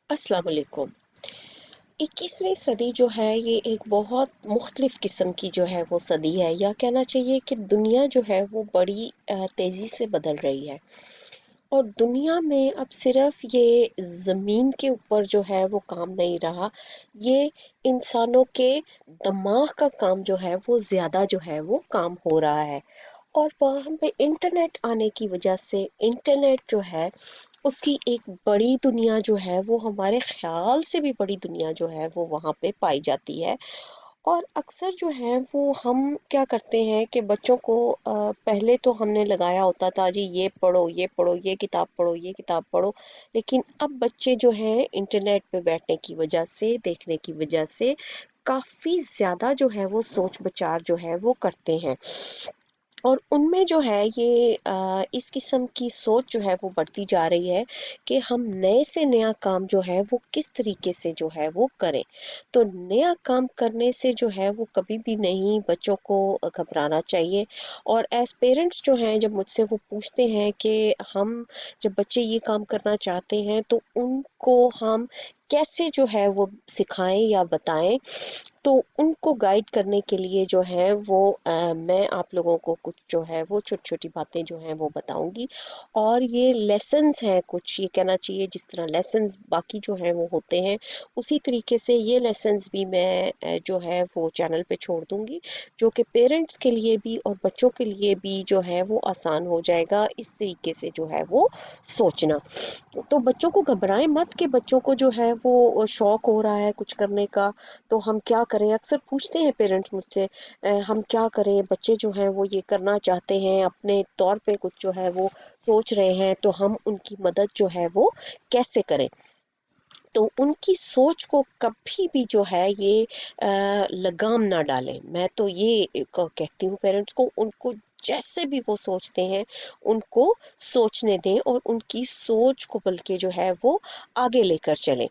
अस्सलाम वालेकुम। 21वीं सदी जो है ये एक बहुत मुख्तलिफ किस्म की जो है वो सदी है, या कहना चाहिए कि दुनिया जो है वो बड़ी तेज़ी से बदल रही है। और दुनिया में अब सिर्फ ये ज़मीन के ऊपर जो है वो काम नहीं रहा, ये इंसानों के दिमाग का काम जो है वो ज़्यादा जो है वो काम हो रहा है। और वहाँ पे इंटरनेट आने की वजह से इंटरनेट जो है उसकी एक बड़ी दुनिया जो है वो हमारे ख्याल से भी बड़ी दुनिया जो है वो वहाँ पे पाई जाती है। और अक्सर जो है वो हम क्या करते हैं कि बच्चों को पहले तो हमने लगाया होता था जी ये पढ़ो ये पढ़ो ये किताब पढ़ो ये किताब पढ़ो, लेकिन अब बच्चे जो हैं इंटरनेट पे बैठने की वजह से देखने की वजह से काफ़ी ज़्यादा जो है वो सोच विचार जो है वो करते हैं। और उनमें जो है ये इस किस्म की सोच जो है वो बढ़ती जा रही है कि हम नए से नया काम जो है वो किस तरीके से जो है वो करें। तो नया काम करने से जो है वो कभी भी नहीं बच्चों को घबराना चाहिए। और एज पेरेंट्स जो हैं जब मुझसे वो पूछते हैं कि हम जब बच्चे ये काम करना चाहते हैं तो उनको हम कैसे जो है वो सिखाएं या बताएं, तो उनको गाइड करने के लिए जो है वो मैं आप लोगों को कुछ जो है वो छोटी-छोटी बातें जो हैं वो बताऊँगी। और ये लेसन्स हैं कुछ, ये कहना चाहिए जिस तरह लेसन्स बाकी जो हैं वो होते हैं, उसी तरीके से ये लेसन्स भी मैं जो है वो चैनल पे छोड़ दूँगी, जो कि पेरेंट्स के लिए भी और बच्चों के लिए भी जो है वो आसान हो जाएगा इस तरीके से जो है वो सोचना। तो बच्चों को घबराएं मत कि बच्चों को जो है वो शौक हो रहा है कुछ करने का, तो हम क्या करें। अक्सर पूछते हैं पेरेंट्स मुझसे हम क्या करें, बच्चे जो हैं वो ये करना चाहते हैं अपने तौर पे कुछ जो है वो सोच रहे हैं, तो हम उनकी मदद जो है वो कैसे करें। तो उनकी सोच को कभी भी जो है ये लगाम ना डालें। मैं तो ये कहती हूँ पेरेंट्स को, उनको जैसे भी वो सोचते हैं उनको सोचने दें और उनकी सोच को बल्कि जो है वो आगे लेकर चलें।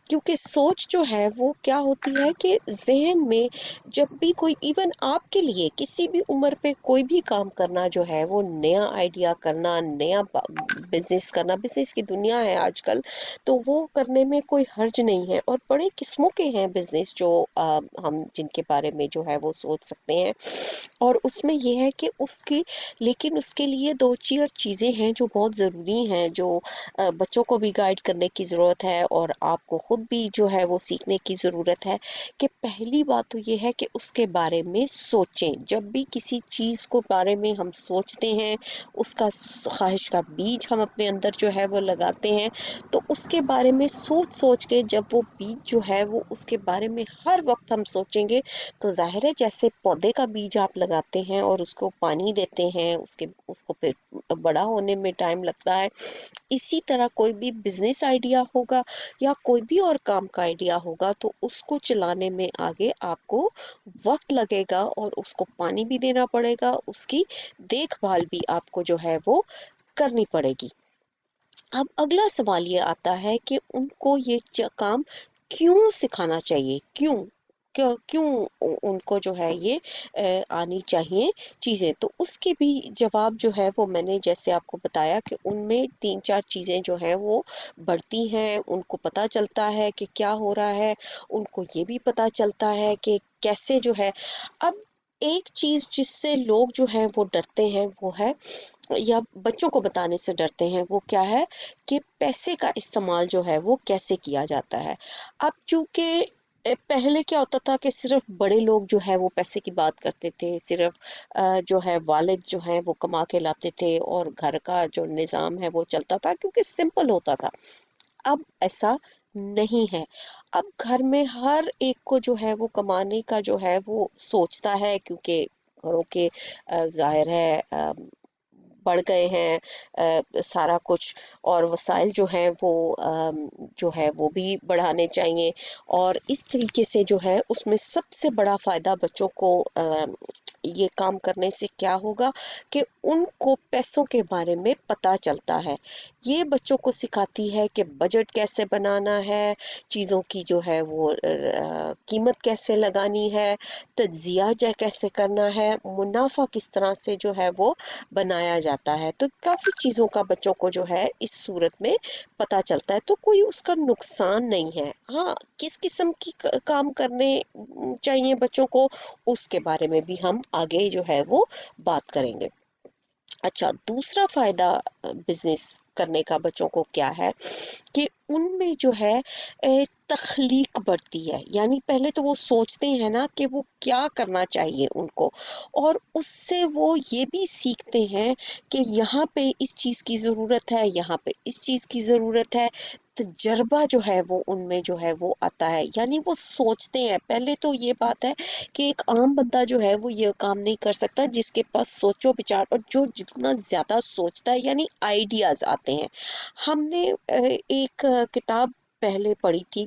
क्योंकि सोच जो है वो क्या होती है कि ज़हन में जब भी कोई इवन आपके लिए किसी भी उम्र पे कोई भी काम करना जो है वो नया आइडिया करना, नया बिजनेस करना, बिजनेस की दुनिया है आजकल, तो वो करने में कोई हर्ज नहीं है। और बड़े किस्मों के हैं बिजनेस जो हम जिनके बारे में जो है वो सोच सकते हैं। और उसमें ये है कि उसकी लेकिन उसके लिए दो चार चीज़ें हैं जो बहुत ज़रूरी हैं, जो बच्चों को भी गाइड करने की ज़रूरत है और आपको खुद भी जो है वो सीखने की ज़रूरत है। कि पहली बात तो ये है कि उसके बारे में सोचें। जब भी किसी चीज़ को बारे में हम सोचते हैं, उसका ख्वाहिश का बीज हम अपने अंदर जो है वो लगाते हैं, तो उसके बारे में सोच सोच के जब वो बीज जो है वो उसके बारे में हर वक्त हम सोचेंगे, तो ज़ाहिर है जैसे पौधे का बीज आप लगाते हैं और उसको पानी देते हैं, उसको फिर बड़ा होने में टाइम लगता है, इसी तरह कोई भी बिजनेस आइडिया होगा या कोई भी और काम का आइडिया होगा, तो उसको चलाने में आगे आपको वक्त लगेगा और उसको पानी भी देना पड़ेगा, उसकी देखभाल भी आपको जो है वो करनी पड़ेगी। अब अगला सवाल ये आता है कि उनको ये काम क्यों सिखाना चाहिए, क्यों क्यों क्यों उनको जो है ये आनी चाहिए चीज़ें। तो उसके भी जवाब जो है वो मैंने जैसे आपको बताया कि उनमें तीन चार चीज़ें जो हैं वो बढ़ती हैं, उनको पता चलता है कि क्या हो रहा है, उनको ये भी पता चलता है कि कैसे जो है। अब एक चीज़ जिससे लोग जो हैं वो डरते हैं वो है, या बच्चों को बताने से डरते हैं, वो क्या है कि पैसे का इस्तेमाल जो है वो कैसे किया जाता है। अब चूंकि पहले क्या होता था कि सिर्फ बड़े लोग जो है वो पैसे की बात करते थे, सिर्फ जो है वालिद जो है वो कमा के लाते थे और घर का जो निज़ाम है वो चलता था क्योंकि सिंपल होता था। अब ऐसा नहीं है। अब घर में हर एक को जो है वो कमाने का जो है वो सोचता है, क्योंकि घरों के ज़ाहिर है बढ़ गए हैं सारा कुछ, और वसाइल जो हैं वो जो है वो भी बढ़ाने चाहिए। और इस तरीके से जो है उसमें सबसे बड़ा फ़ायदा बच्चों को یہ کام کرنے سے کیا ہوگا کہ ان کو پیسوں کے بارے میں پتہ چلتا ہے. یہ بچوں کو سکھاتی ہے کہ بجٹ کیسے بنانا ہے، چیزوں کی جو ہے وہ قیمت کیسے لگانی ہے، تجزیہ کیسے کرنا ہے، منافع کس طرح سے جو ہے وہ بنایا جاتا ہے. تو کافی چیزوں کا بچوں کو جو ہے اس صورت میں پتہ چلتا ہے. تو کوئی اس کا نقصان نہیں ہے. ہاں، کس قسم کی کام کرنے چاہیے بچوں کو، اس کے بارے میں بھی ہم آگے جو ہے وہ بات کریں گے. اچھا، دوسرا فائدہ بزنس کرنے کا بچوں کو کیا ہے کہ ان میں جو ہے تخلیق بڑھتی ہے. یعنی پہلے تو وہ سوچتے ہیں نا کہ وہ کیا کرنا چاہیے ان کو، اور اس سے وہ یہ بھی سیکھتے ہیں کہ یہاں پہ اس چیز کی ضرورت ہے، یہاں پہ اس چیز کی ضرورت ہے. تجربہ جو ہے وہ ان میں جو ہے وہ آتا ہے. یعنی وہ سوچتے ہیں. پہلے تو یہ بات ہے کہ ایک عام بندہ جو ہے وہ یہ کام نہیں کر سکتا جس کے پاس سوچو بچار، اور جو جتنا زیادہ سوچتا ہے یعنی آئیڈیاز آتے ہیں. ہم نے ایک کتاب پہلے پڑھی تھی،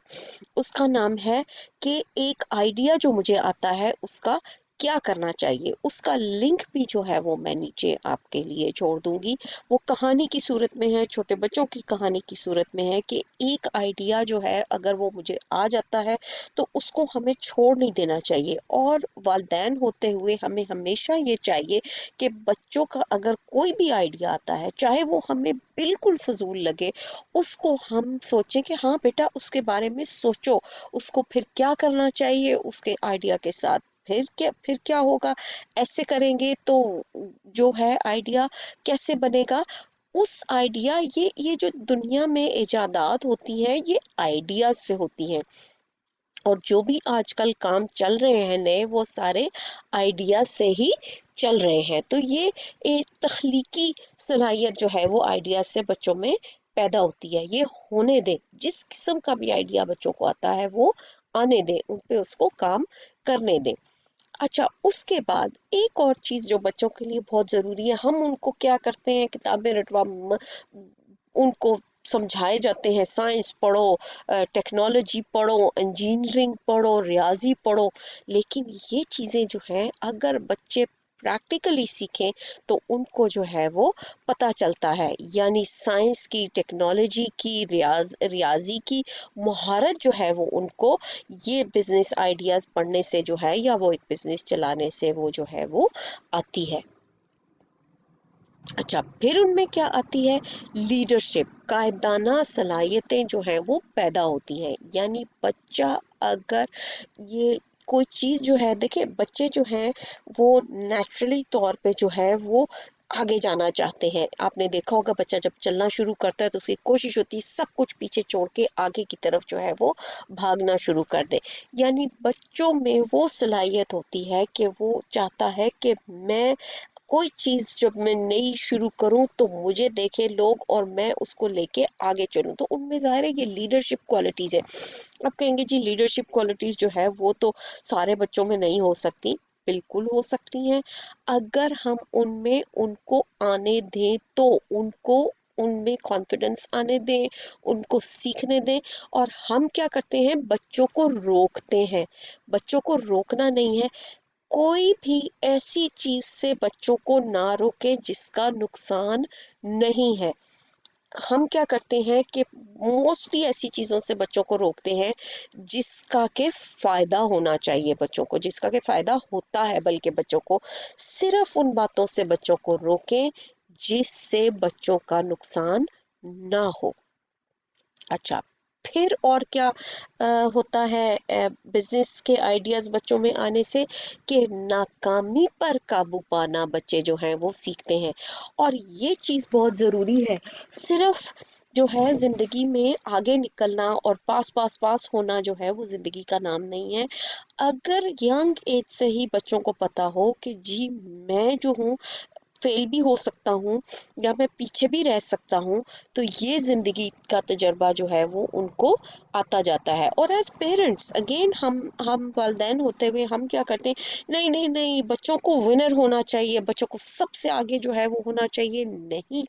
اس کا نام ہے کہ ایک آئیڈیا جو مجھے آتا ہے اس کا کیا کرنا چاہیے. اس کا لنک بھی جو ہے وہ میں نیچے آپ کے لیے چھوڑ دوں گی. وہ کہانی کی صورت میں ہے، چھوٹے بچوں کی کہانی کی صورت میں ہے کہ ایک آئیڈیا جو ہے اگر وہ مجھے آ جاتا ہے تو اس کو ہمیں چھوڑ نہیں دینا چاہیے. اور والدین ہوتے ہوئے ہمیں ہمیشہ یہ چاہیے کہ بچوں کا اگر کوئی بھی آئیڈیا آتا ہے، چاہے وہ ہمیں بالکل فضول لگے، اس کو ہم سوچیں کہ ہاں بیٹا اس کے بارے میں سوچو، اس کو پھر کیا کرنا چاہیے اس کے آئیڈیا کے ساتھ، پھر کیا ہوگا، ایسے کریں گے تو جو ہے آئیڈیا کیسے بنے گا. اس آئیڈیا یہ جو دنیا میں ایجادات ہوتی ہیں یہ آئیڈیا سے ہوتی ہیں. اور جو بھی آج کل کام چل رہے ہیں نئے، وہ سارے آئیڈیا سے ہی چل رہے ہیں. تو یہ ایک تخلیقی صلاحیت جو ہے وہ آئیڈیا سے بچوں میں پیدا ہوتی ہے. یہ ہونے دیں، جس قسم کا بھی آئیڈیا بچوں کو آتا ہے وہ آنے دیں، ان پہ اس کو کام کرنے دیں. اچھا، اس کے بعد ایک اور چیز جو بچوں کے لیے بہت ضروری ہے، ہم ان کو کیا کرتے ہیں، کتابیں رٹوا ان کو سمجھائے جاتے ہیں، سائنس پڑھو، ٹیکنالوجی پڑھو، انجینئرنگ پڑھو، ریاضی پڑھو. لیکن یہ چیزیں جو ہیں اگر بچے پریکٹیکلی سیکھیں تو ان کو جو ہے وہ پتہ چلتا ہے. یعنی سائنس کی، ٹیکنالوجی کی، ریاضی کی مہارت جو ہے وہ ان کو یہ بزنس آئیڈیاز پڑھنے سے جو ہے، یا وہ ایک بزنس چلانے سے وہ جو ہے وہ آتی ہے. اچھا، پھر ان میں کیا آتی ہے، لیڈرشپ، قائدانہ صلاحیتیں جو ہیں وہ پیدا ہوتی ہیں. یعنی بچہ اگر یہ کوئی چیز جو ہے، دیکھیں بچے جو ہیں وہ نیچرلی طور پہ جو ہے وہ آگے جانا چاہتے ہیں. آپ نے دیکھا ہوگا بچہ جب چلنا شروع کرتا ہے تو اس کی کوشش ہوتی ہے سب کچھ پیچھے چھوڑ کے آگے کی طرف جو ہے وہ بھاگنا شروع کر دے. یعنی بچوں میں وہ صلاحیت ہوتی ہے کہ وہ چاہتا ہے کہ میں کوئی چیز جب میں نئی شروع کروں تو مجھے دیکھے لوگ اور میں اس کو لے کے آگے چلوں. تو ان میں ظاہر ہے یہ لیڈرشپ کوالٹیز ہے. اب کہیں گے جی لیڈرشپ کوالٹیز جو ہے وہ تو سارے بچوں میں نہیں ہو سکتی. بالکل ہو سکتی ہیں اگر ہم ان میں ان کو آنے دیں تو، ان میں کانفیڈنس آنے دیں، ان کو سیکھنے دیں. اور ہم کیا کرتے ہیں، بچوں کو روکتے ہیں. بچوں کو روکنا نہیں ہے، کوئی بھی ایسی چیز سے بچوں کو نہ روکے جس کا نقصان نہیں ہے. ہم کیا کرتے ہیں کہ موسٹلی ایسی چیزوں سے بچوں کو روکتے ہیں جس کا کہ فائدہ ہونا چاہیے بچوں کو، جس کا کہ فائدہ ہوتا ہے بلکہ بچوں کو. صرف ان باتوں سے بچوں کو روکیں جس سے بچوں کا نقصان نہ ہو. اچھا، پھر اور کیا ہوتا ہے بزنس کے آئیڈیاز بچوں میں آنے سے، کہ ناکامی پر قابو پانا بچے جو ہیں وہ سیکھتے ہیں. اور یہ چیز بہت ضروری ہے. صرف جو ہے زندگی میں آگے نکلنا اور پاس ہونا جو ہے وہ زندگی کا نام نہیں ہے. اگر ینگ ایج سے ہی بچوں کو پتا ہو کہ جی میں جو ہوں فیل بھی ہو سکتا ہوں یا میں پیچھے بھی رہ سکتا ہوں، تو یہ زندگی کا تجربہ جو ہے وہ ان کو آتا جاتا ہے. اور ایز پیرنٹس اگین ہم والدین ہوتے ہوئے ہم کیا کرتے ہیں، نہیں نہیں نہیں بچوں کو ونر ہونا چاہیے، بچوں کو سب سے آگے جو ہے وہ ہونا چاہیے. نہیں،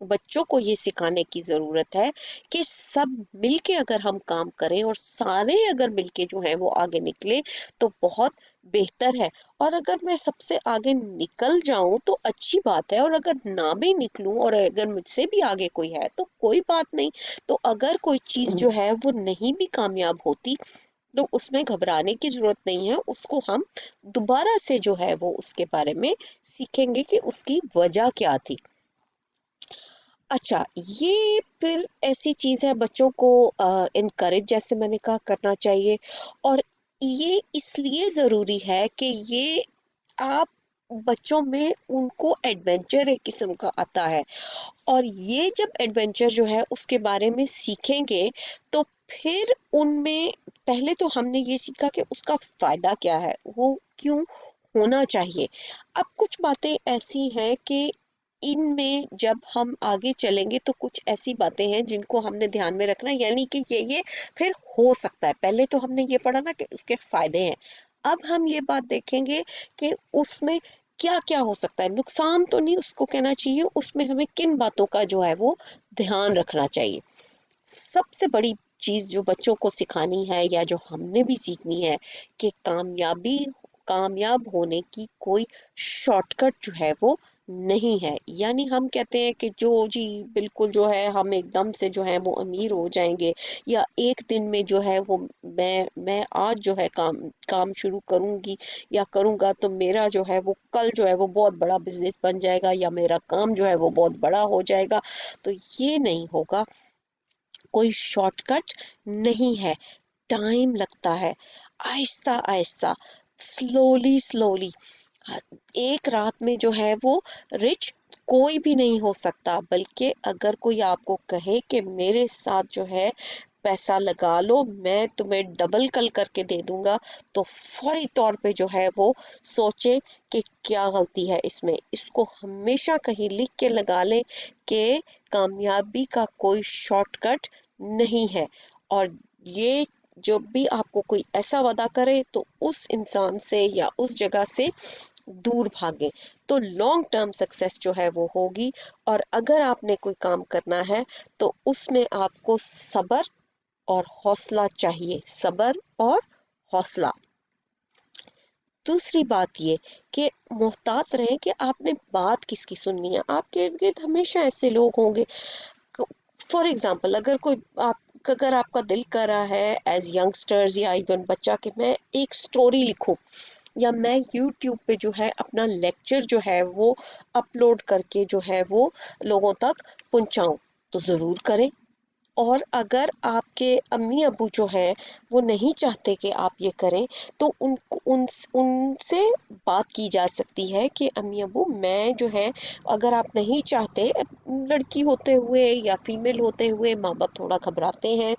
बच्चों को ये सिखाने की ज़रूरत है कि सब मिलके अगर हम काम करें और सारे अगर मिलके जो है वो आगे निकले तो बहुत बेहतर है। और अगर मैं सबसे आगे निकल जाऊं तो अच्छी बात है, और अगर ना भी निकलूं और अगर मुझसे भी आगे कोई है तो कोई बात नहीं। तो अगर कोई चीज़ जो है वो नहीं भी कामयाब होती तो उसमें घबराने की जरूरत नहीं है, उसको हम दोबारा से जो है वो उसके बारे में सीखेंगे कि उसकी वजह क्या थी। अच्छा, ये फिर ऐसी चीज है, बच्चों को इनकरेज जैसे मैंने कहा करना चाहिए। और ये इसलिए जरूरी है कि ये आप बच्चों में उनको एडवेंचर एक किस्म का आता है, और ये जब एडवेंचर जो है उसके बारे में सीखेंगे तो फिर उनमें पहले तो हमने ये सीखा कि उसका फायदा क्या है, वो क्यों होना चाहिए। अब कुछ बातें ऐसी हैं कि इनमें जब हम आगे चलेंगे तो कुछ ऐसी बातें हैं जिनको हमने ध्यान में रखना है, यानी कि ये फिर हो सकता है। पहले तो हमने ये पढ़ा ना कि उसके फायदे हैं, अब हम ये बात देखेंगे कि उसमें क्या क्या हो सकता है। नुकसान तो नहीं उसको कहना चाहिए, उसमें हमें किन बातों का जो है वो ध्यान रखना चाहिए। सबसे बड़ी चीज जो बच्चों को सिखानी है या जो हमने भी सीखनी है कि कामयाब होने की कोई शॉर्टकट जो है वो नहीं है। यानी हम कहते हैं कि जो जी बिल्कुल जो है हम एकदम से जो है वो अमीर हो जाएंगे, या एक दिन में जो है वो मैं आज जो है काम काम शुरू करूंगी या करूंगा तो मेरा जो है वो कल जो है वो बहुत बड़ा बिजनेस बन जाएगा, या मेरा काम जो है वो बहुत बड़ा हो जाएगा। तो ये नहीं होगा, कोई शॉर्टकट नहीं है। टाइम लगता है, आहिस्ता आहिस्ता, स्लोली स्लोली। एक रात में जो है वो रिच कोई भी नहीं हो सकता, बल्कि अगर कोई आपको कहे कि मेरे साथ जो है पैसा लगा लो मैं तुम्हें डबल कल करके दे दूंगा, तो फौरी तौर पे जो है वो सोचे कि क्या गलती है इसमें। इसको हमेशा कहीं लिख के लगा ले कि कामयाबी का कोई शॉर्टकट नहीं है। और ये जब भी आपको कोई ऐसा वादा करे तो उस इंसान से या उस जगह से दूर भागे, तो लॉन्ग टर्म सक्सेस जो है वो होगी। और अगर आपने कोई काम करना है तो उसमें आपको सब्र और हौसला चाहिए, सब्र और हौसला। दूसरी बात ये कि मोहतात रहें कि आपने बात किसकी सुननी है। आपके इर्द गिर्द हमेशा ऐसे लोग होंगे, फॉर एग्जाम्पल अगर आपका दिल कर रहा है एज यंगस्टर्स या इवन बच्चा कि मैं एक स्टोरी लिखूं, या मैं यूट्यूब पे जो है अपना लेक्चर जो है वो अपलोड करके जो है वो लोगों तक पहुंचाऊं, तो ज़रूर करें। और अगर आपके अम्मी अबू जो है वो नहीं चाहते कि आप ये करें, तो उनसे बात की जा सकती है कि अम्मी अबू मैं जो है, अगर आप नहीं चाहते, लड़की होते हुए या फीमेल होते हुए माँ बाप थोड़ा घबराते हैं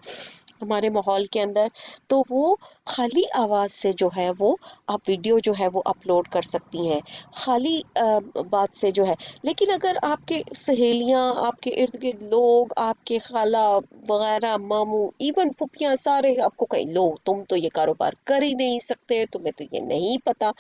हमारे माहौल के अंदर, तो वो खाली आवाज़ से जो है वो आप वीडियो जो है वो अपलोड कर सकती हैं, खाली बात से जो है। लेकिन अगर आपके सहेलियां, आपके इर्द गिर्द लोग, आपके खाला वगैरह, मामू, इवन फुफियां, सारे आपको कहें लो तुम तो ये कारोबार कर ही नहीं सकते, तुम्हें तो ये नहीं पता,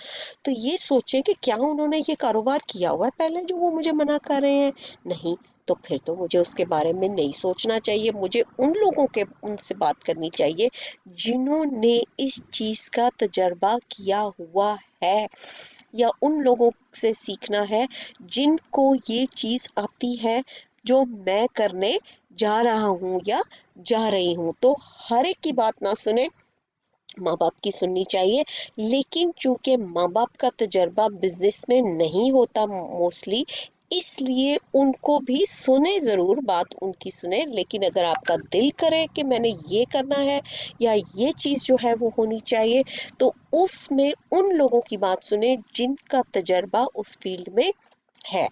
तो ये सोचें कि क्या उन्होंने ये कारोबार किया हुआ है पहले जो वो मुझे मना कर रहे हैं। नहीं, तो फिर तो मुझे उसके बारे में नहीं सोचना चाहिए, मुझे उन लोगों के उनसे बात करनी चाहिए जिन्होंने इस चीज का तजर्बा किया हुआ है, या उन लोगों से सीखना है जिनको ये चीज आती है जो मैं करने जा रहा हूं या जा रही हूं। तो हर एक की बात ना सुने, माँ बाप की सुननी चाहिए। लेकिन चूंकि माँ बाप का तजर्बा बिजनेस में नहीं होता मोस्टली, इसलिए उनको भी सुने, जरूर बात उनकी सुने, लेकिन अगर आपका दिल करे कि मैंने ये करना है या ये चीज जो है वो होनी चाहिए, तो उसमें उन लोगों की बात सुने जिनका तजर्बा उस फील्ड में है।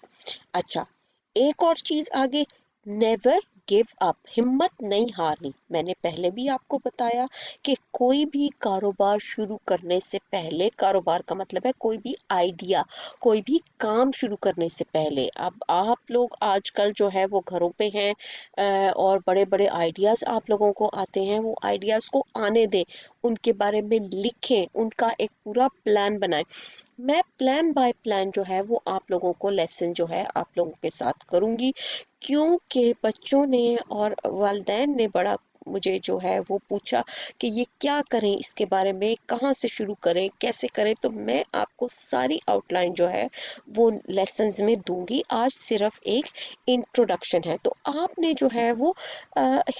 अच्छा, एक और चीज आगे, नेवर गिव अप, हिम्मत नहीं हारनी। मैंने पहले भी आपको बताया कि कोई भी कारोबार शुरू करने से पहले, कारोबार का मतलब है कोई भी आइडिया, कोई भी काम शुरू करने से पहले, अब आप लोग आजकल जो है वो घरों पे हैं और बड़े बड़े आइडियाज आप लोगों को आते हैं, वो आइडियाज को आने दें, ان کے بارے میں لکھیں، ان کا ایک پورا پلان بنائیں۔ میں پلان بائی پلان جو ہے وہ آپ لوگوں کو لیسن جو ہے آپ لوگوں کے ساتھ کروں گی، کیونکہ بچوں نے اور والدین نے بڑا مجھے جو ہے وہ پوچھا کہ یہ کیا کریں، اس کے بارے میں کہاں سے شروع کریں، کیسے کریں، تو میں آپ کو ساری آؤٹ لائن جو ہے وہ لیسنز میں دوں گی۔ آج صرف ایک انٹروڈکشن ہے، تو آپ نے جو ہے وہ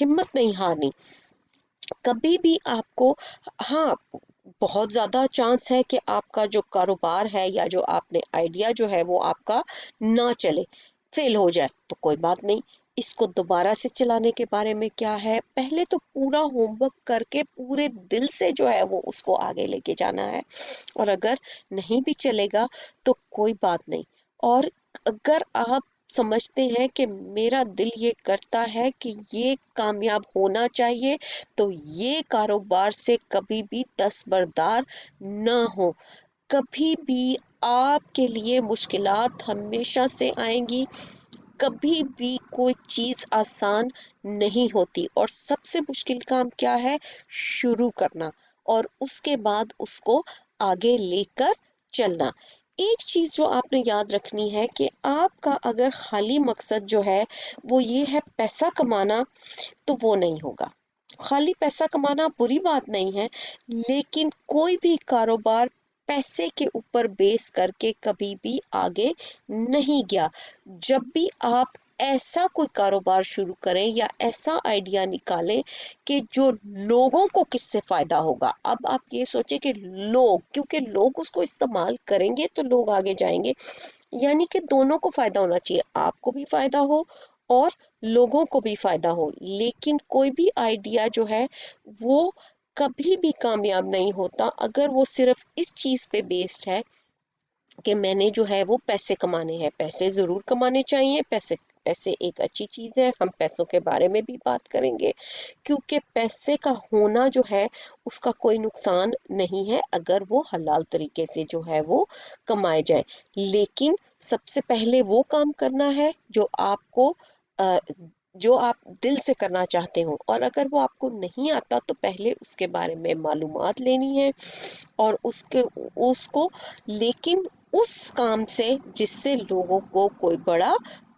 ہمت نہیں ہارنی کبھی بھی آپ کو۔ ہاں، بہت زیادہ چانس ہے کہ آپ کا جو کاروبار ہے یا جو آپ نے آئیڈیا جو ہے وہ آپ کا نہ چلے، فیل ہو جائے، تو کوئی بات نہیں، اس کو دوبارہ سے چلانے کے بارے میں کیا ہے، پہلے تو پورا ہوم ورک کر کے پورے دل سے جو ہے وہ اس کو آگے لے کے جانا ہے، اور اگر نہیں بھی چلے گا تو کوئی بات نہیں۔ اور اگر آپ سمجھتے ہیں کہ میرا دل یہ کرتا ہے کہ یہ کامیاب ہونا چاہیے، تو یہ کاروبار سے کبھی بھی دستبردار نہ ہو۔ کبھی بھی آپ کے لیے مشکلات ہمیشہ سے آئیں گی، کبھی بھی کوئی چیز آسان نہیں ہوتی، اور سب سے مشکل کام کیا ہے؟ شروع کرنا، اور اس کے بعد اس کو آگے لے کر چلنا۔ ایک چیز جو آپ نے یاد رکھنی ہے کہ آپ کا اگر خالی مقصد جو ہے وہ یہ ہے پیسہ کمانا، تو وہ نہیں ہوگا۔ خالی پیسہ کمانا بری بات نہیں ہے، لیکن کوئی بھی کاروبار پیسے کے اوپر بیس کر کے کبھی بھی آگے نہیں گیا۔ جب بھی آپ ایسا کوئی کاروبار شروع کریں یا ایسا آئیڈیا نکالیں کہ جو لوگوں کو کس سے فائدہ ہوگا، اب آپ یہ سوچیں کہ لوگ، کیونکہ لوگ اس کو استعمال کریں گے تو لوگ آگے جائیں گے، یعنی کہ دونوں کو فائدہ ہونا چاہیے، آپ کو بھی فائدہ ہو اور لوگوں کو بھی فائدہ ہو۔ لیکن کوئی بھی آئیڈیا جو ہے وہ کبھی بھی کامیاب نہیں ہوتا اگر وہ صرف اس چیز پہ بیسڈ ہے کہ میں نے جو ہے وہ پیسے کمانے ہیں۔ پیسے ضرور کمانے چاہیے، پیسے ایک اچھی چیز ہے، ہم پیسوں کے بارے میں بھی بات کریں گے، کیونکہ پیسے کا ہونا جو ہے اس کا کوئی نقصان نہیں ہے اگر وہ حلال طریقے سے جو ہے وہ کمائے جائیں۔ لیکن سب سے پہلے وہ کام کرنا ہے جو آپ کو جو آپ دل سے کرنا چاہتے ہو، اور اگر وہ آپ کو نہیں آتا تو پہلے اس کے بارے میں معلومات لینی ہے، اور اس کو لیکن اس کام سے جس سے لوگوں کو کوئی بڑا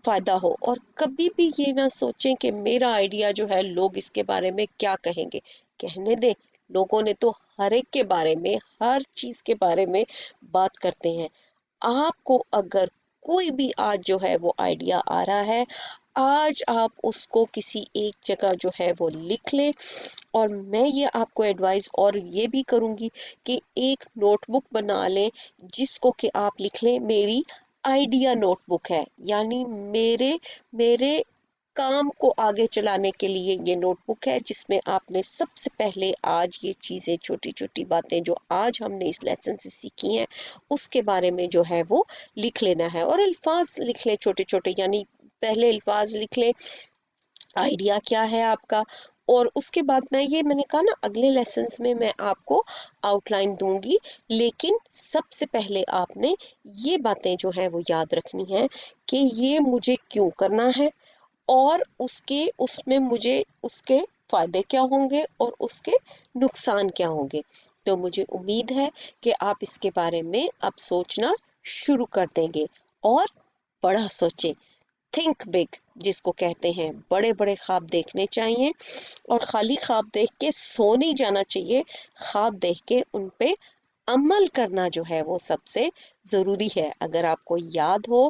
فائدہ ہو۔ اور کبھی بھی یہ نہ سوچیں کہ میرا آئیڈیا جو ہے لوگ اس کے بارے میں کیا کہیں گے، کہنے دیں، لوگوں نے تو ہر ایک کے بارے میں، ہر چیز کے بارے میں بات کرتے ہیں۔ آپ کو اگر کوئی بھی آج جو ہے وہ آئیڈیا آ رہا ہے، آج آپ اس کو کسی ایک جگہ جو ہے وہ لکھ لیں، اور میں یہ آپ کو ایڈوائز اور یہ بھی کروں گی کہ ایک نوٹ بک بنا لیں جس کو کہ آپ لکھ لیں میری آئیڈیا نوٹ بک ہے، یعنی میرے کام کو آگے چلانے کے لیے یہ نوٹ بک ہے، جس میں آپ نے سب سے پہلے آج یہ چیزیں، چھوٹی چھوٹی باتیں جو آج ہم نے اس لیسن سے سیکھی ہیں، اس کے بارے میں جو ہے وہ لکھ لینا ہے، اور الفاظ لکھ لیں چھوٹے چھوٹے، یعنی پہلے الفاظ لکھ لیں آئیڈیا کیا ہے آپ کا، اور اس کے بعد میں نے کہا نا اگلے لیسنز میں آپ کو آؤٹ لائن دوں گی، لیکن سب سے پہلے آپ نے یہ باتیں جو ہیں وہ یاد رکھنی ہے کہ یہ مجھے کیوں کرنا ہے، اور اس میں مجھے اس کے فائدے کیا ہوں گے اور اس کے نقصان کیا ہوں گے۔ تو مجھے امید ہے کہ آپ اس کے بارے میں اب سوچنا شروع کر دیں گے، اور بڑا سوچیں، تھنک بگ جس کو کہتے ہیں، بڑے بڑے خواب دیکھنے چاہیے، اور خالی خواب دیکھ کے سو نہیں جانا چاہیے، خواب دیکھ کے ان پہ عمل کرنا جو ہے وہ سب سے ضروری ہے۔ اگر آپ کو یاد ہو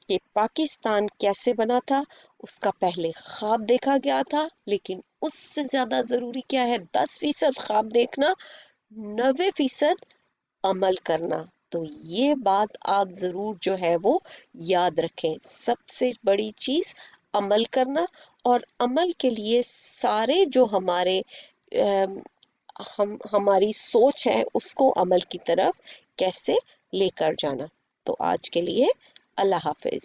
کہ پاکستان کیسے بنا تھا، اس کا پہلے خواب دیکھا گیا تھا، لیکن اس سے زیادہ ضروری کیا ہے؟ 10% خواب دیکھنا، 90% عمل کرنا۔ تو یہ بات آپ ضرور جو ہے وہ یاد رکھیں، سب سے بڑی چیز عمل کرنا، اور عمل کے لیے سارے جو ہماری سوچ ہے اس کو عمل کی طرف کیسے لے کر جانا۔ تو آج کے لیے اللہ حافظ۔